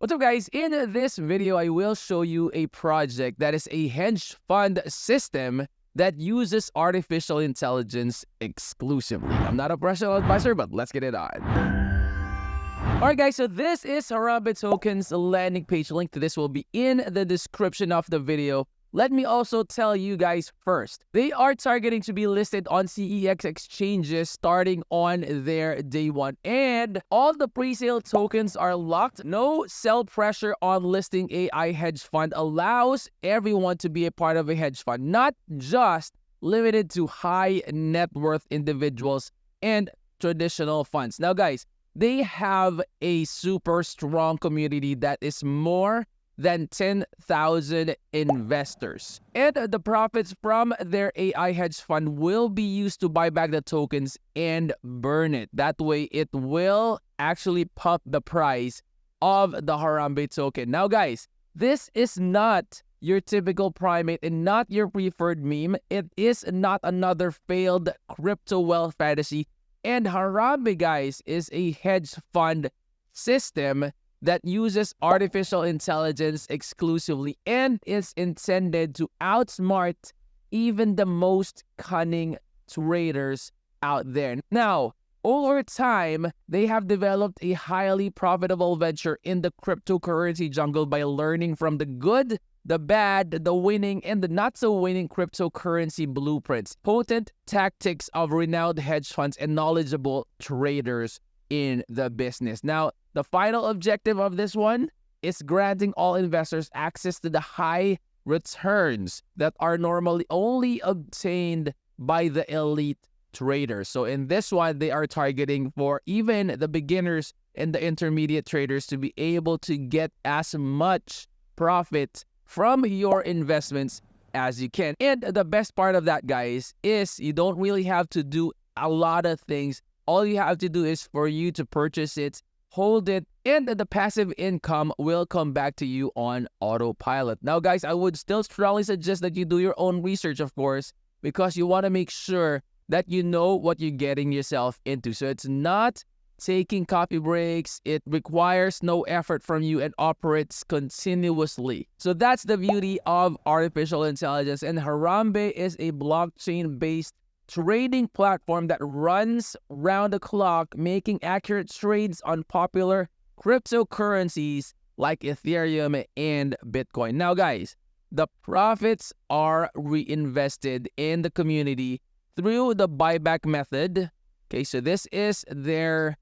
What's up, guys? In this video, I will show you a project that is a hedge fund system that uses artificial intelligence exclusively. I'm not a professional advisor, but let's get it on. Alright guys, so this is Harambe Token's landing page. Link to this will be in the description of the video. Let me also tell you guys first, they are targeting to be listed on CEX exchanges starting on their day one. And all the pre-sale tokens are locked. No sell pressure on listing AI hedge fund allows everyone to be a part of a hedge fund, not just limited to high net worth individuals and traditional funds. Now guys, they have a super strong community that is more than 10,000 investors. And the profits from their AI hedge fund will be used to buy back the tokens and burn it. That way, it will actually pump the price of the Harambe token. Now, guys, this is not your typical primate and not your preferred meme. It is not another failed crypto wealth fantasy. And Harambe, guys, is a hedge fund system that uses artificial intelligence exclusively and is intended to outsmart even the most cunning traders out there. Now, over time, they have developed a highly profitable venture in the cryptocurrency jungle by learning from the good, the bad, the winning, and the not-so-winning cryptocurrency blueprints, potent tactics of renowned hedge funds, and knowledgeable traders in the business. Now, the final objective of this one is granting all investors access to the high returns that are normally only obtained by the elite traders. So in this one, they are targeting for even the beginners and the intermediate traders to be able to get as much profit from your investments as you can. And the best part of that, guys, is you don't really have to do a lot of things. All you have to do is for you to purchase it, hold it, and the passive income will come back to you on autopilot. Now, guys, I would still strongly suggest that you do your own research, of course, because you want to make sure that you know what you're getting yourself into. So it's not taking coffee breaks. It requires no effort from you and operates continuously. So that's the beauty of artificial intelligence. And Harambe is a blockchain-based trading platform that runs round the clock, making accurate trades on popular cryptocurrencies like Ethereum and Bitcoin. Now, guys, the profits are reinvested in the community through the buyback method. Okay, so this is their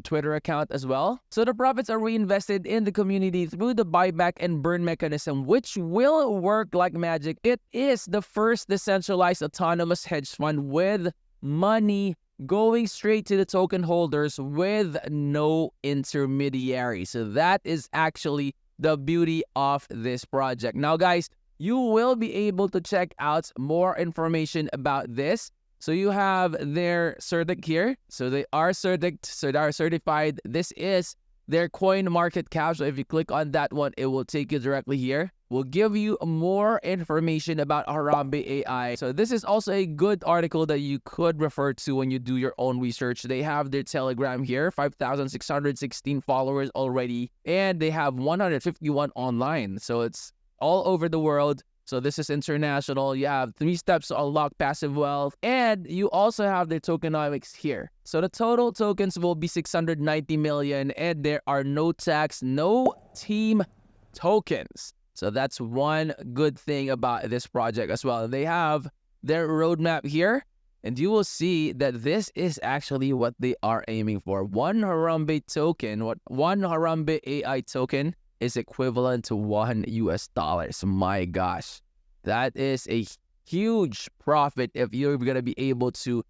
Twitter account as well. So the profits are reinvested in the community through the buyback and burn mechanism, which will work like magic. It is the first decentralized autonomous hedge fund with money going straight to the token holders with no intermediary. So that is actually the beauty of this project. Now, guys, you will be able to check out more information about this. So you have their certic here. So they are certified. This is their coin market cap. So if you click on that one, it will take you directly here. We'll give you more information about Harambe AI. So this is also a good article that you could refer to when you do your own research. They have their Telegram here, 5,616 followers already, and they have 151 online. So it's all over the world. So this is international. You have 3 steps to unlock passive wealth. And you also have the tokenomics here. So the total tokens will be 690 million. And there are no tax, no team tokens. So that's one good thing about this project as well. They have their roadmap here. And you will see that this is actually what they are aiming for. One Harambe token, one Harambe AI token is equivalent to $1. My gosh, that is a huge profit if you're gonna be able to,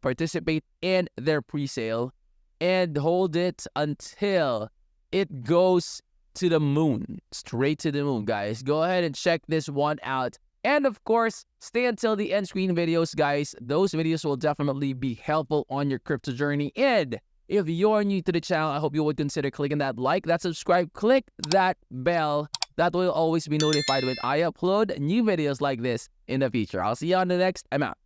participate in their pre-sale and hold it until it goes to the moon, straight to the moon, guys. Go ahead and check this one out. And of course, stay until the end screen videos, guys. Those videos will definitely be helpful on your crypto journey. And if you're new to the channel, I hope you would consider clicking that like, that subscribe, click that bell. That will always be notified when I upload new videos like this in the future. I'll see you on the next. I'm out.